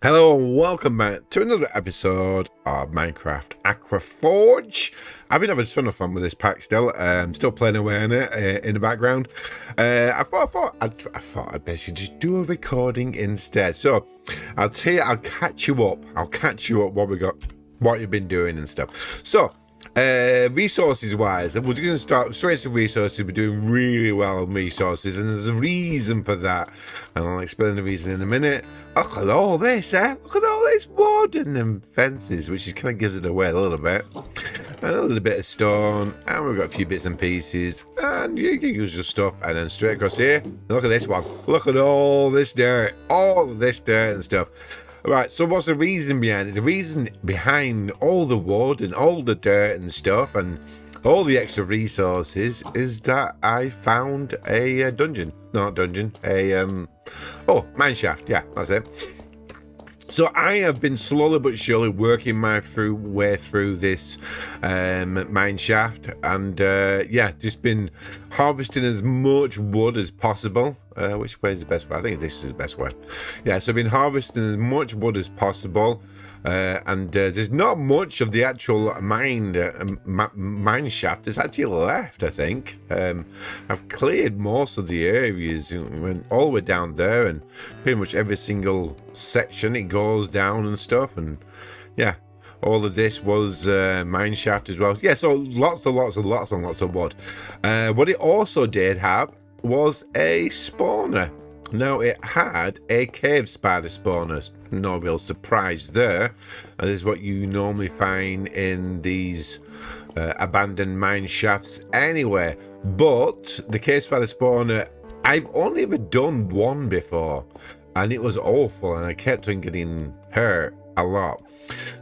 Hello and welcome back to another episode of Minecraft Aqua Forge. I've been having a ton of fun with this pack still. Still playing away on it in the background. I thought I'd basically just do a recording instead. So I'll catch you up. I'll catch you up what you've been doing and stuff. So resources wise, we're going to start straight to resources. We're doing really well on resources, and there's a reason for that, and I'll explain the reason in a minute. Look at all this, look at all this wood and them fences, which is kind of gives it away a little bit. And a little bit of stone, and we've got a few bits and pieces, and you can use your stuff. And then straight across here, look at this one. Look at all this dirt and stuff. Right, so what's the reason behind it? The reason behind all the wood and all the dirt and stuff and all the extra resources is that I found a dungeon. Not dungeon, mine shaft. Yeah, that's it. So I have been slowly but surely working my way through this mine shaft, and just been harvesting as much wood as possible. Which way is the best way? I think this is the best way. Yeah, so I've been harvesting as much wood as possible, and there's not much of the actual mine shaft that's actually left, I think. I've cleared most of the areas. Went all the way down there, and pretty much every single section it goes down and stuff, and yeah. All of this was mine shaft as well. Yeah, so lots of wood. What it also did have was a spawner. Now it had a cave spider spawner. No real surprise there. And this is what you normally find in these abandoned mine shafts anyway. But the cave spider spawner, I've only ever done one before, and it was awful, and I kept on getting hurt a lot.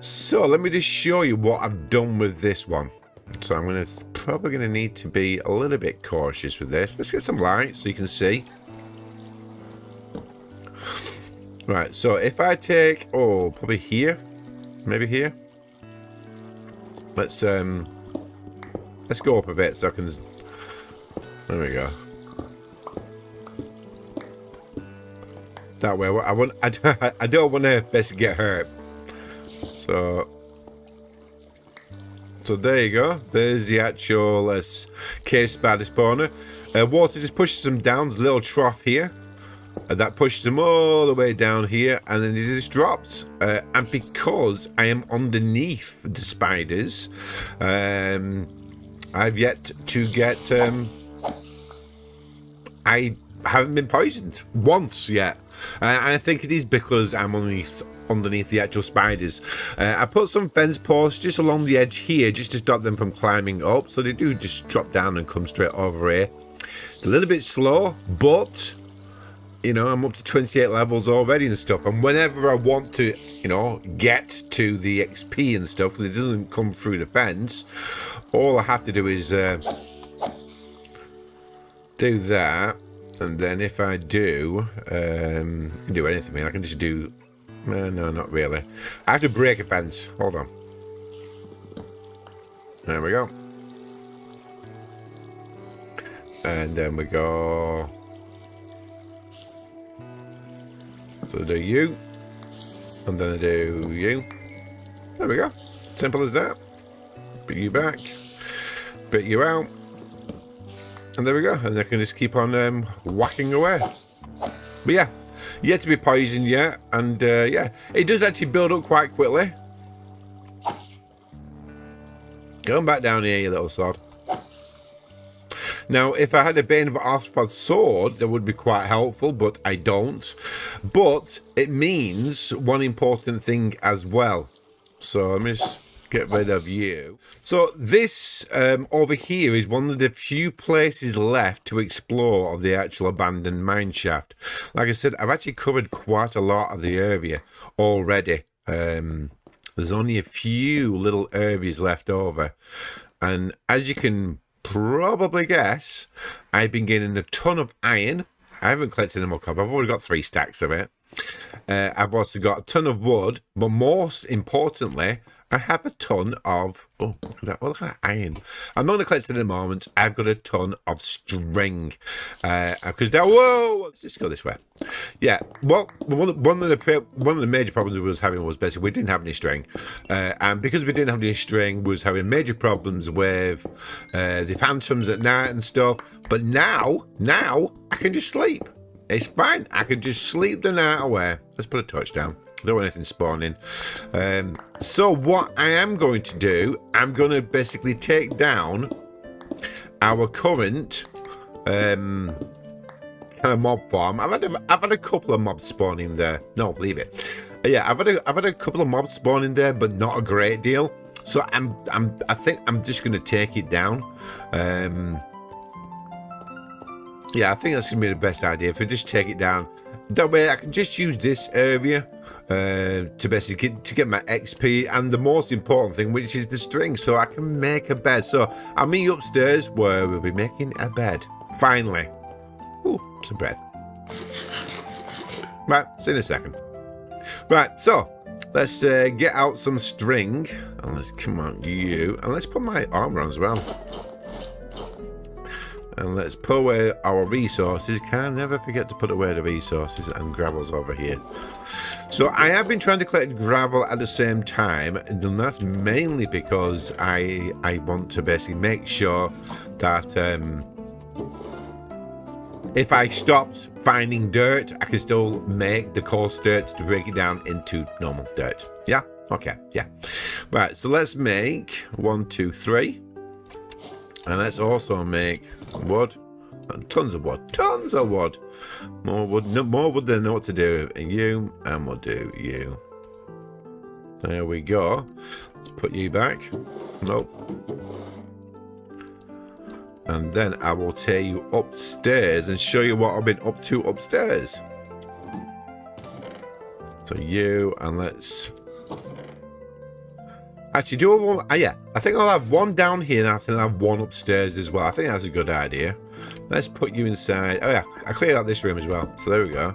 So let me just show you what I've done with this one. So I'm probably gonna need to be a little bit cautious with this. Let's get some light so you can see. Right, so if I take probably here, maybe here. Let's go up a bit so I can. There we go. That way, I don't want to basically get hurt. So there you go. There's the actual cave spider spawner. Water just pushes them down. There's a little trough here. That pushes them all the way down here, and then it just drops. And because I am underneath the spiders, I've yet to get. I haven't been poisoned once yet, and I think it is because I'm underneath the actual spiders. I put some fence posts just along the edge here just to stop them from climbing up, so they do just drop down and come straight over here. It's a little bit slow, but you know, I'm up to 28 levels already and stuff, and whenever I want to, you know, get to the XP and stuff, because it doesn't come through the fence, all I have to do is do that. And then if I do, I can do anything. I can just do. No, not really. I have to break a fence. Hold on. There we go. And then we go. So I do you. And then I do you. There we go. Simple as that. Put you back. Put you out. And there we go. And I can just keep on whacking away. But yeah. Yet to be poisoned yet, and yeah, it does actually build up quite quickly. Going back down here, you little sod. Now, if I had a Bane of Arthropod sword, that would be quite helpful, but I don't. But it means one important thing as well. So let me just get rid of you. So this over here is one of the few places left to explore of the actual abandoned mine shaft. Like I said, I've actually covered quite a lot of the area already. There's only a few little areas left over, and as you can probably guess, I've been getting a ton of iron. I haven't collected any more copper. I've already got 3 stacks of it. I've also got a ton of wood, but most importantly, I have a ton of, oh, look at that iron. I'm not going to collect it in a moment. I've got a ton of string. Because now, whoa, let's just go this way. Yeah, well, one of the major problems we was having was basically we didn't have any string. And because we didn't have any string, we was having major problems with the phantoms at night and stuff. But now, I can just sleep. It's fine. I can just sleep the night away. Let's put a torch down. Don't want anything spawning. So what I am going to do, I'm going to basically take down our current kind of mob farm. I've had a couple of mobs spawning there. No, leave it. Yeah, I've had a couple of mobs spawning there, but not a great deal. So I think I'm just going to take it down. Yeah, I think that's going to be the best idea if I just take it down. That way I can just use this area to basically get my XP and the most important thing, which is the string, so I can make a bed. So I'll meet you upstairs where we'll be making a bed. Finally. Ooh, some bread. Right, see you in a second. Right, so let's get out some string and let's come on you and let's put my armor on as well. And let's put away our resources. Can never forget to put away the resources, and gravel's over here. So I have been trying to collect gravel at the same time, and that's mainly because I want to basically make sure that if I stopped finding dirt, I can still make the coarse dirt to break it down into normal dirt. Yeah? Okay, yeah. Right, so let's make 1, 2, 3. And let's also make wood. Tons of wood. Tons of wood. More wood. No, more wood than I know what to do. And you. And we'll do you. There we go. Let's put you back. Nope. And then I will take you upstairs and show you what I've been up to upstairs. So you. And let's... Actually, do a one. Yeah, I think I'll have one down here, and I think I'll have one upstairs as well. I think that's a good idea. Let's put you inside. Oh yeah, I cleared out this room as well. So there we go.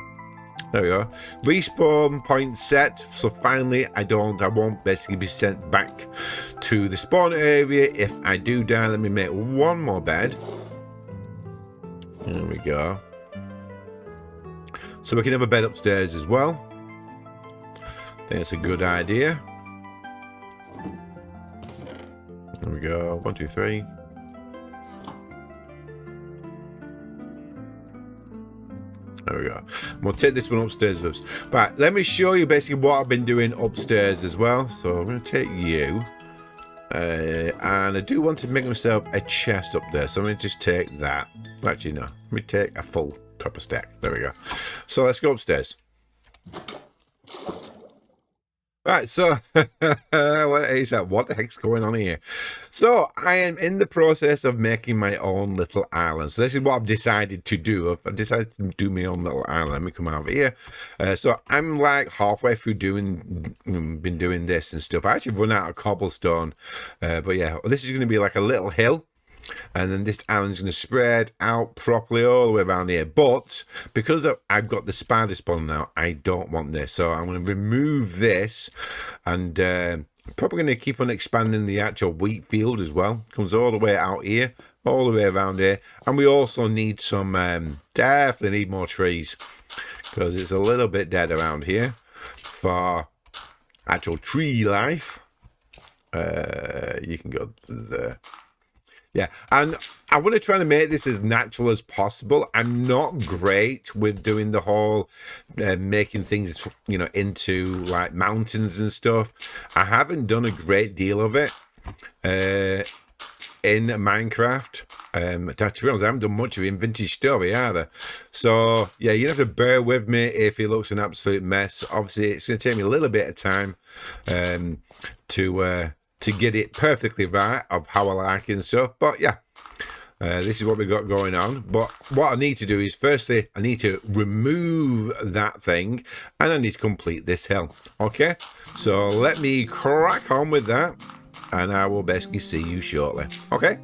There we go. Respawn point set. So finally, I won't basically be sent back to the spawn area if I do die. Let me make one more bed. There we go. So we can have a bed upstairs as well. I think that's a good idea. There we go. 1, 2, 3. There we go. We'll take this one upstairs with us. Right, let me show you basically what I've been doing upstairs as well. So I'm going to take you. And I do want to make myself a chest up there. So I'm going to just take that. Actually, no. Let me take a full proper stack. There we go. So let's go upstairs. Right, so what is that? What the heck's going on here? So I am in the process of making my own little island. So this is what I've decided to do. I've decided to do my own little island. Let me come over here. So I'm like halfway through been doing this and stuff. I actually run out of cobblestone. But yeah, this is going to be like a little hill. And then this island's going to spread out properly all the way around here. But because I've got the spider spawn now, I don't want this. So I'm going to remove this. And probably going to keep on expanding the actual wheat field as well. Comes all the way out here, all the way around here. And we also need some, definitely need more trees. Because it's a little bit dead around here for actual tree life. You can go there. Yeah, and I want to try to make this as natural as possible. I'm not great with doing the whole making things, you know, into like mountains and stuff. I haven't done a great deal of it in Minecraft. To be honest, I haven't done much of it in Vintage Story either. So, yeah, you have to bear with me if it looks an absolute mess. Obviously, it's going to take me a little bit of time to get it perfectly right of how I like it and stuff. But yeah, this is what we got going on. But what I need to do is, firstly, I need to remove that thing and I need to complete this hill. Okay, so let me crack on with that and I will basically see you shortly. Okay.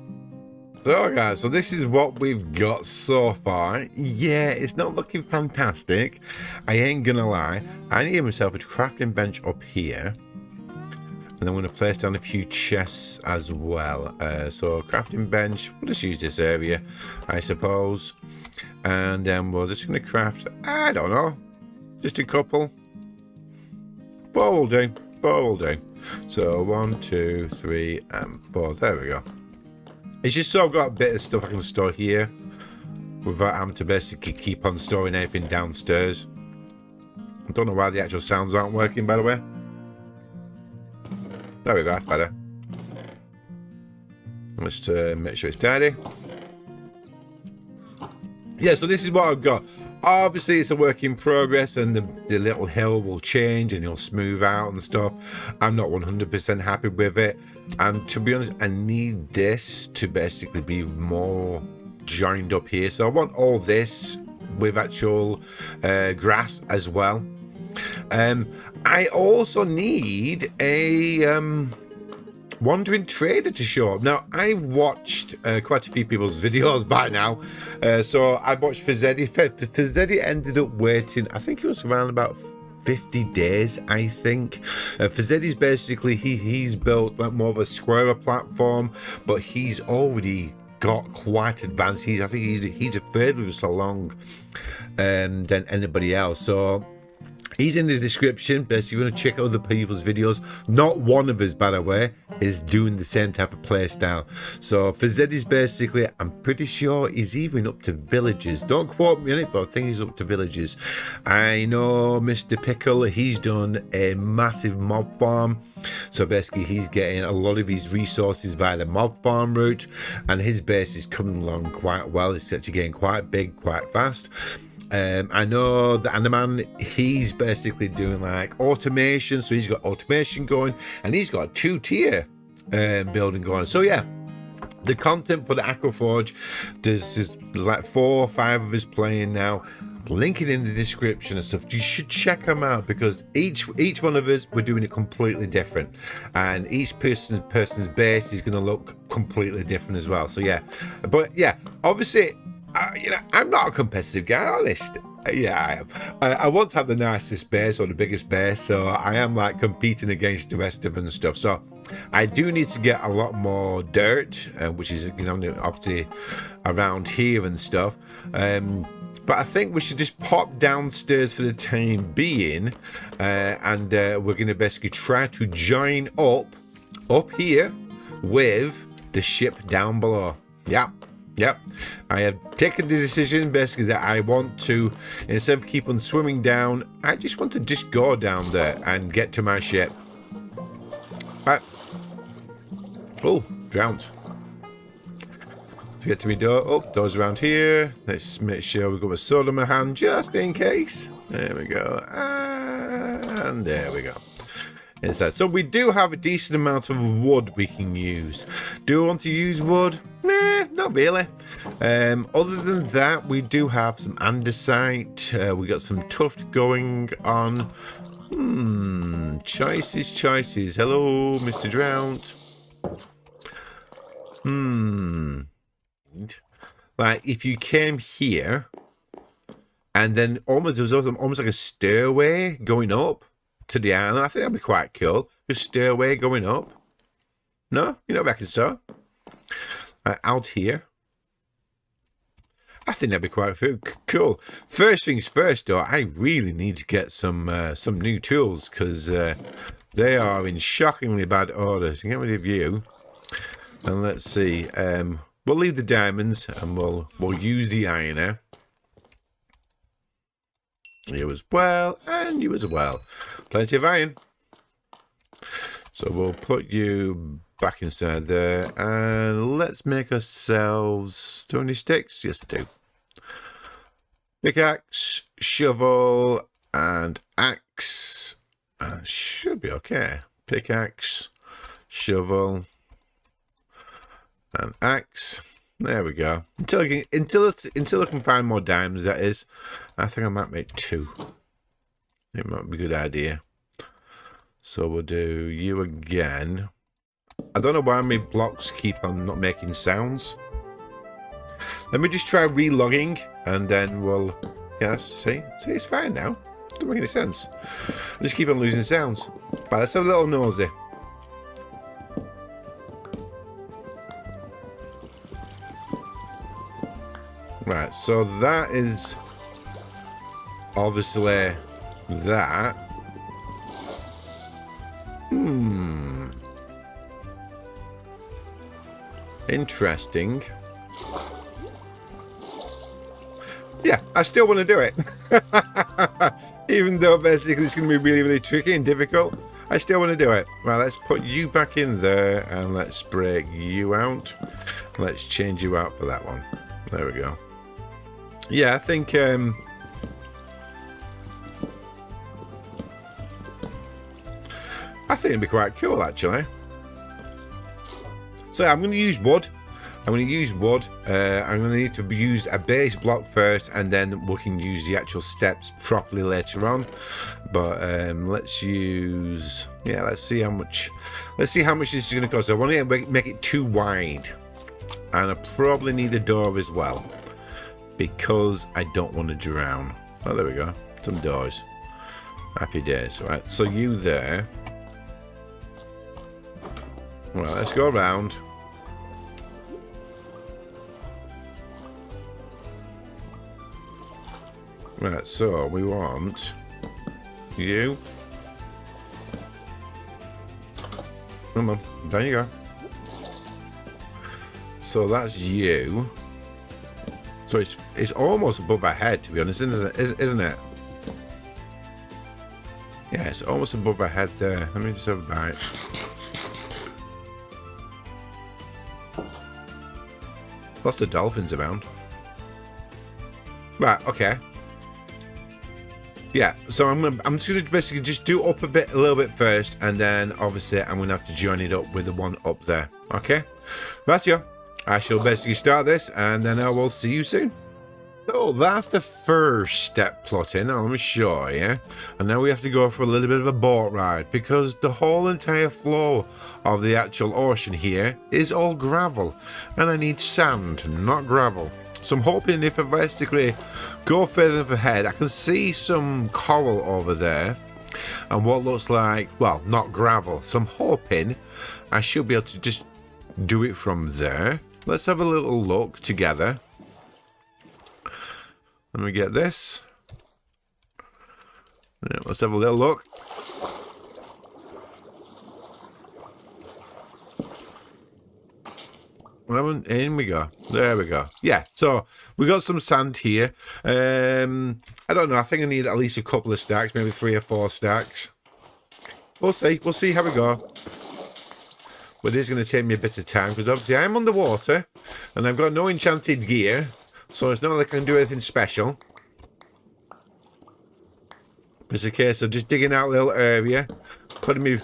So guys, so this is what we've got so far. Yeah, it's not looking fantastic. I ain't gonna lie. I need myself a crafting bench up here. And I'm going to place down a few chests as well. So crafting bench, we'll just use this area, I suppose. And then we're just going to craft, I don't know, just a couple. 4 will do, 4 will do. So 1, 2, 3, and 4, there we go. It's just so I've got a bit of stuff I can store here without having to basically keep on storing everything downstairs. I don't know why the actual sounds aren't working, by the way. There we go, that's better. Let's make sure it's tidy. Yeah, so this is what I've got. Obviously, it's a work in progress, and the little hill will change and it'll smooth out and stuff. I'm not 100% happy with it. And to be honest, I need this to basically be more joined up here. So I want all this with actual grass as well. I also need a wandering trader to show up. Now, I watched quite a few people's videos by now. So I watched Fazzetti. Fazzetti ended up waiting, I think it was around about 50 days, I think. Fazzetti's basically, he's built like more of a squarer platform, but he's already got quite advanced. I think he's further us along than anybody else. So he's in the description. Basically, you want to check out other people's videos. Not one of us, by the way, is doing the same type of play style. So Fazzetti's basically, I'm pretty sure he's even up to villages. Don't quote me on it, but I think he's up to villages. I know Mr. Pickle, he's done a massive mob farm. So basically, he's getting a lot of his resources via the mob farm route, and his base is coming along quite well. It's actually getting quite big, quite fast. I know the Animan, he's basically doing like automation, so he's got automation going, and he's got a 2-tier building going. So yeah, the content for the Aqua Forge, there's like 4 or 5 of us playing now. Link it in the description and stuff. You should check them out, because each one of us, we're doing it completely different, and each person's base is going to look completely different as well. So yeah, but yeah, obviously, you know, I'm not a competitive guy, honest. Yeah, I am. I want to have the nicest base or the biggest base, so I am like competing against the rest of them and stuff. So I do need to get a lot more dirt, which is, you know, obviously around here and stuff. But I think we should just pop downstairs for the time being, and we're going to basically try to join up here with the ship down below. Yeah. Yep, I have taken the decision basically that I want to, instead of keep on swimming down, I just want to just go down there and get to my ship. Right. Oh, drowned. To get to me door. Oh, doors around here. Let's make sure we've got a sword in my hand just in case. There we go. And there we go. Inside. So we do have a decent amount of wood we can use. Do I want to use wood? Nah, not really. Other than that, we do have some andesite. We got some tuft going on. Choices. Hello, Mr. Drought. Like if you came here, and then almost there was almost like a stairway going up to the island. I think that'd be quite cool. The stairway going up. No, you don't reckon so? Out here. I think that'd be quite cool. First things first, though, I really need to get some new tools, because they are in shockingly bad order. So get rid of you, and let's see. We'll leave the diamonds, and we'll use the iron. You as well, and you as well. Plenty of iron. So we'll put you back inside there, and let's make ourselves 20 sticks. Yes, I do. Pickaxe, shovel, and axe. Should be okay. Pickaxe, shovel, and axe. There we go. Until I can find more diamonds, that is. I think I might make 2. It might be a good idea. So we'll do you again. I don't know why my blocks keep on not making sounds. Let me just try relogging, and then we'll... Yeah, see, it's fine now. Doesn't make any sense. I just keep on losing sounds. Right, let's have a little nosy. Right, so that is obviously that. Interesting. Yeah, I still want to do it. Even though basically it's going to be really, really tricky and difficult, I still want to do it. Right, let's put you back in there and let's break you out. Let's change you out for that one. There we go. Yeah, I think it'd be quite cool actually. So I'm going to use wood. I'm going to use wood. I'm going to need to use a base block first, and then we can use the actual steps properly later on. But let's use... Yeah, let's see how much... Let's see how much this is going to cost. I want to make it too wide. And I probably need a door as well, because I don't want to drown. Oh, there we go. Some doors. Happy days. Right, so you there. Well, let's go around. Right, so we want you. Come on, there you go. So that's you. So it's almost above our head, to be honest, isn't it? Yeah, it's almost above our head there. Let me just have a bite. Lots of dolphins around. Right, okay. Yeah, so I'm just gonna basically just do up a little bit first, and then obviously I'm gonna have to join it up with the one up there. Okay, right, yeah. I shall basically start this, and then I will see you soon. So that's the first step plotting. Now let me show you. And now we have to go for a little bit of a boat ride, because the whole entire floor of the actual ocean here is all gravel, and I need sand, not gravel. So I'm hoping if I basically go further ahead, I can see some coral over there and what looks like, well, not gravel. So I'm hoping I should be able to just do it from there. Let's have a little look together. Let me get this. Yeah, let's have a little look. In we go. There we go. Yeah, so we got some sand here. I don't know. I think I need at least a couple of stacks, maybe 3 or 4 stacks. We'll see. We'll see how we go. But it is going to take me a bit of time, because obviously I'm underwater and I've got no enchanted gear, so it's not like I can do anything special. It's a case of just digging out a little area, putting my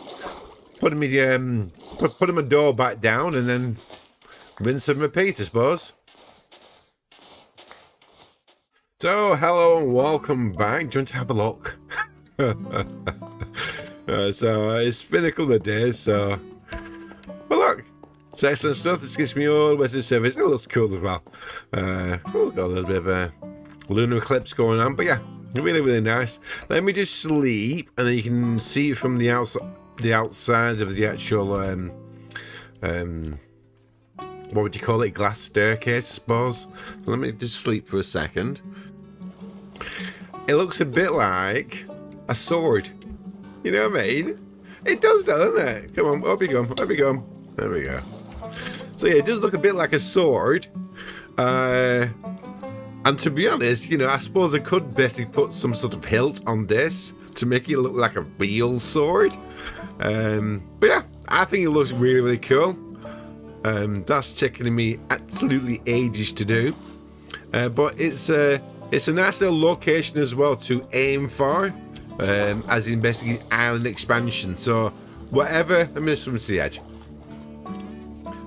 door back down, and then rinse and repeat, I suppose. So, hello and welcome back. Do you want to have a look? So, it's been a couple of days, so... Well, look. It's excellent stuff. This gets me all the way to the surface. It looks cool as well. Got a little bit of a lunar eclipse going on, but yeah, really, really nice. Let me just sleep, and then you can see from the outside of the actual, what would you call it? Glass staircase, I suppose. So let me just sleep for a second. It looks a bit like a sword. You know what I mean? It does, doesn't it? Come on, up you go, up you go. There we go. So yeah, it does look a bit like a sword. And to be honest, you know, I suppose I could basically put some sort of hilt on this to make it look like a real sword. But yeah, I think it looks really, really cool. That's taking me absolutely ages to do. But it's a nice little location as well to aim for. As in basically island expansion. So whatever, let me just swim to the edge.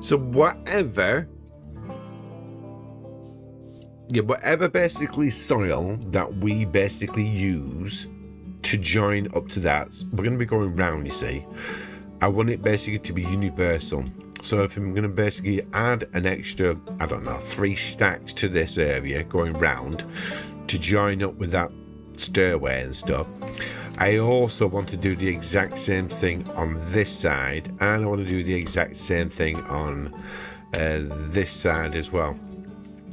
So whatever basically soil that we basically use to join up to that, we're going to be going round, you see. I want it basically to be universal. So if I'm going to basically add an extra, I don't know, 3 stacks to this area going round to join up with that stairway and stuff, I also want to do the exact same thing on this side, and I want to do the exact same thing on this side as well.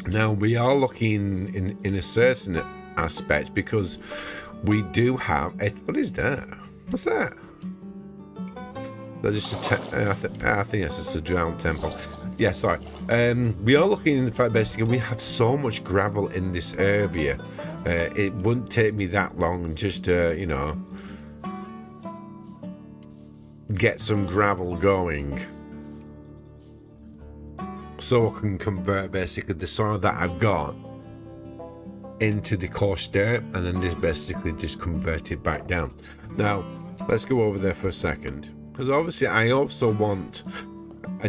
Now we are looking in a certain aspect, because we do have a, what is that? What's that? They're just I think that's just a drowned temple. Yeah, sorry. We are looking in the fact basically we have so much gravel in this area. It wouldn't take me that long just to, you know, get some gravel going, so I can convert basically the soil that I've got into the coarse dirt, and then just basically just convert it back down. Now let's go over there for a second, because obviously I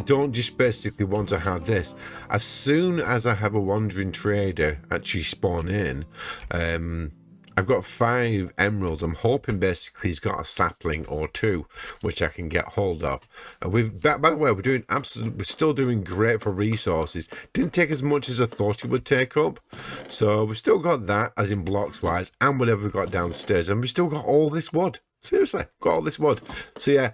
don't just basically want to have this. As soon as I have a wandering trader actually spawn in, I've got 5 emeralds. I'm hoping basically he's got a sapling or 2 which I can get hold of. By the way, we're still doing great for resources. Didn't take as much as I thought it would take up, so we've still got that as in blocks wise, and whatever we've got downstairs, and we've still got all this wood. Seriously, got all this wood. So yeah,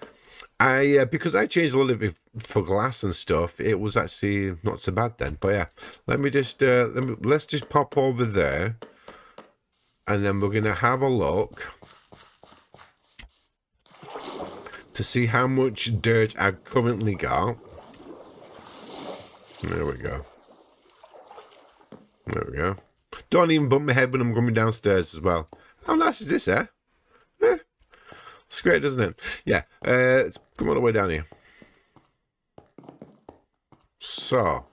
because I changed a lot of it for glass and stuff, it was actually not so bad then. But yeah, let's just pop over there, and then we're gonna have a look to see how much dirt I've currently got. There we go. There we go. Don't even bump my head when I'm coming downstairs as well. How nice is this, eh? Yeah. It's great, doesn't it? Yeah. Let's come all the way down here. So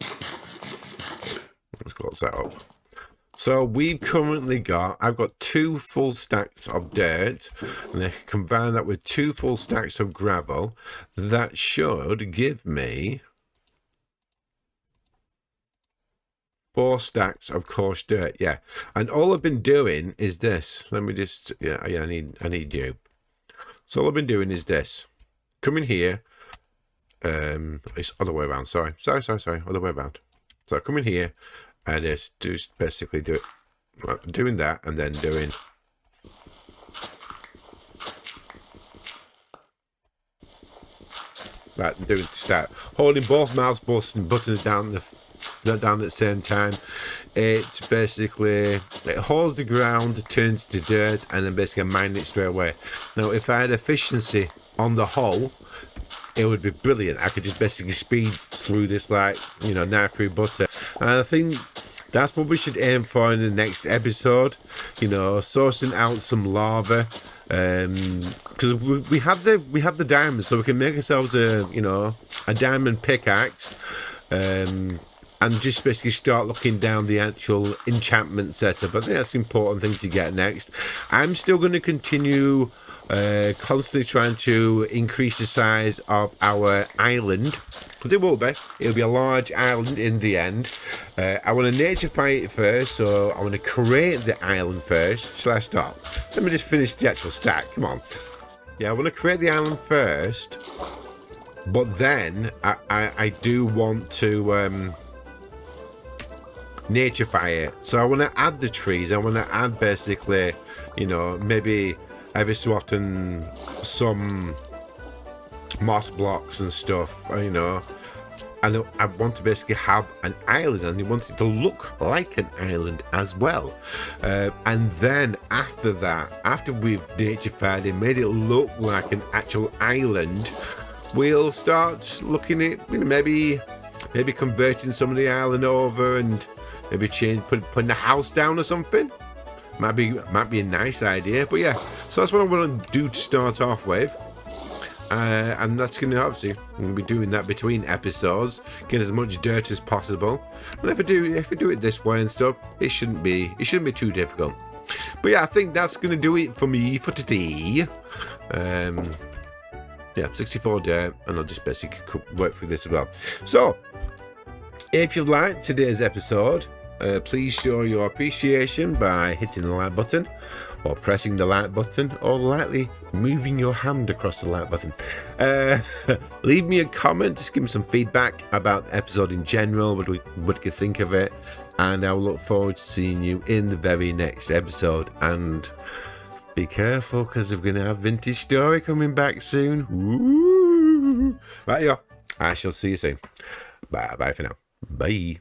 let's close that up. So we've currently got, I've got 2 full stacks of dirt, and I can combine that with 2 full stacks of gravel. That should give me 4 stacks of coarse dirt. Yeah, and all I've been doing is this. Let me just, yeah, I need you. So all I've been doing is this. Come in here. It's other way around. Sorry. Other way around. So come in here. And just basically doing that, and then doing that, doing start holding both mouse buttons down at the same time. It basically holds the ground, turns to dirt, and then basically mine it straight away. Now, if I had efficiency on the hole, it would be brilliant. I could just basically speed through this like, you know, knife through butter. And I think that's what we should aim for in the next episode. You know, sourcing out some lava, because we have the diamonds, so we can make ourselves a diamond pickaxe, and just basically start looking down the actual enchantment setup. I think that's an important thing to get next. I'm still going to continue constantly trying to increase the size of our island, because it'll be a large island in the end. I want to naturefy it first, so I want to create the island first. Shall I stop? Let me just finish the actual stack. Come on. Yeah, I want to create the island first, but then I do want to naturefy it. So I want to add the trees. I want to add basically, you know, maybe every so often some moss blocks and stuff, you know. And I want to basically have an island, and I want it to look like an island as well. And then after that, after we've naturified it, made it look like an actual island, we'll start looking at, you know, maybe converting some of the island over, and maybe putting the house down or something. Might be a nice idea. But yeah, so that's what I want to do to start off with. And that's going to obviously, I'm going to be doing that between episodes, get as much dirt as possible. And if I do it this way and stuff, it shouldn't be too difficult. But yeah, I think that's going to do it for me for today. Yeah, 64 dirt, and I'll just basically work through this as well. So if you liked today's episode, please show your appreciation by hitting the like button, or pressing the like button, or lightly moving your hand across the like button. Leave me a comment, just give me some feedback about the episode in general, what you think of it, and I will look forward to seeing you in the very next episode. And be careful, because we're going to have Vintage Story coming back soon. Ooh. Right, y'all. I shall see you soon. Bye for now. Bye.